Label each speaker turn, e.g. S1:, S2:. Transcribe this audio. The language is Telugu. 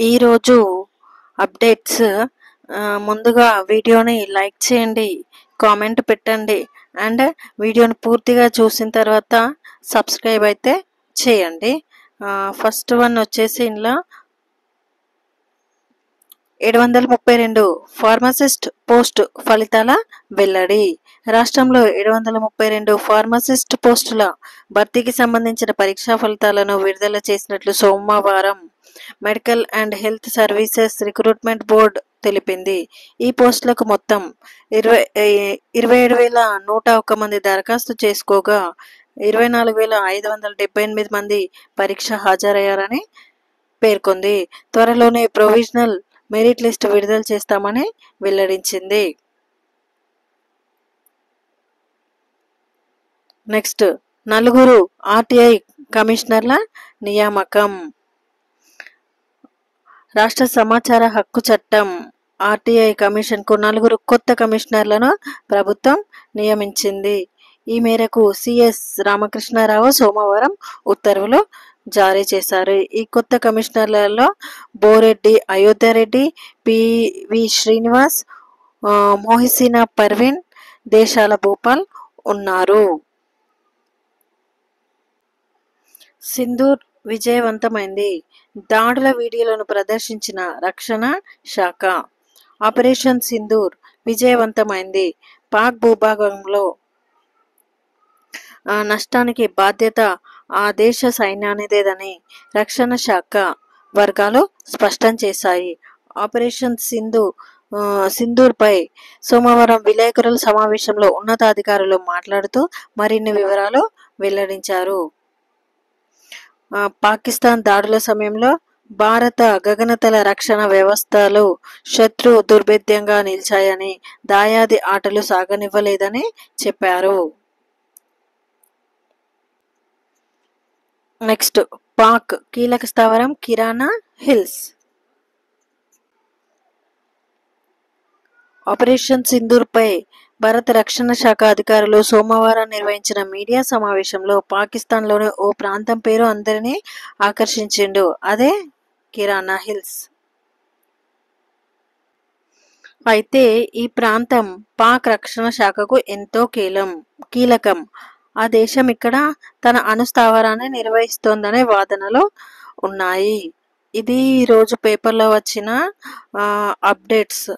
S1: ఈరోజు అప్డేట్స్ ముందుగా వీడియోని లైక్ చేయండి, కామెంట్ పెట్టండి అండ్ వీడియోని పూర్తిగా చూసిన తర్వాత సబ్స్క్రైబ్ అయితే చేయండి. ఫస్ట్ వన్ వచ్చేసి ఇందులో 732 ఫార్మసిస్ట్ పోస్ట్ ఫలితాల వెల్లడి. రాష్ట్రంలో 732 ఫార్మసిస్ట్ పోస్టుల భర్తీకి సంబంధించిన పరీక్షా ఫలితాలను విడుదల చేసినట్లు సోమవారం medical and health services recruitment board తెలిపింది. ఈ పోస్టులకు మొత్తం 27,101 మంది దరఖాస్తు చేసుకోగా 24,578 మంది పరీక్ష హాజరయ్యారని పేర్కొంది. త్వరలోనే ప్రొవిజనల్ మెరిట్ లిస్ట్ విడుదల చేస్తామని వెల్లడించింది. నెక్స్ట్ 4 ఆర్టీఐ కమిషనర్ల నియామకం. రాష్ట్ర సమాచార హక్కు చట్టం ఆర్టీఐ కమిషన్కు 4 కొత్త కమిషనర్లను ప్రభుత్వం నియమించింది. ఈ మేరకు సిఎస్ రామకృష్ణారావు సోమవారం ఉత్తర్వులు జారీ చేశారు. ఈ కొత్త కమిషనర్లలో బోరెడ్డి అయోధ్యారెడ్డి, పివి శ్రీనివాస్, మోహిసీనా పర్వీన్, దేశాల భూపాల్ ఉన్నారు. సింధూర్ విజయవంతమైంది. దాడుల వీడియోలను ప్రదర్శించిన రక్షణ శాఖ. ఆపరేషన్ సింధూర్ విజయవంతమైంది. పాక్ భూభాగంలో నష్టానికి బాధ్యత ఆ దేశ సైన్యానిదేనని రక్షణ శాఖ వర్గాలు స్పష్టం చేశాయి. ఆపరేషన్ సింధూర్పై సోమవారం విలేకరుల సమావేశంలో ఉన్నతాధికారులు మాట్లాడుతూ మరిన్ని వివరాలు వెల్లడించారు. పాకిస్తాన్ దాడుల సమయంలో భారత గగనతల రక్షణ వ్యవస్థలు శత్రు దుర్భేద్యంగా నిలిచాయని, దాయాది ఆటలు సాగనివ్వలేదని చెప్పారు. నెక్స్ట్ పాక్ కీలక స్థావరం కిరాణా హిల్స్. ఆపరేషన్ సింధూర్పై భారత రక్షణ శాఖ అధికారులు సోమవారం నిర్వహించిన మీడియా సమావేశంలో పాకిస్తాన్లోని ఓ ప్రాంతం పేరు అందరినీ ఆకర్షించిండు. అదే కిరాణా హిల్స్. అయితే ఈ ప్రాంతం పాక్ రక్షణ శాఖకు ఎంతో కీలకం. ఆ దేశం ఇక్కడ తన అణుస్థావరాన్ని నిర్వహిస్తోందనే వాదనలు ఉన్నాయి. ఇది ఈరోజు పేపర్లో వచ్చిన అప్డేట్స్.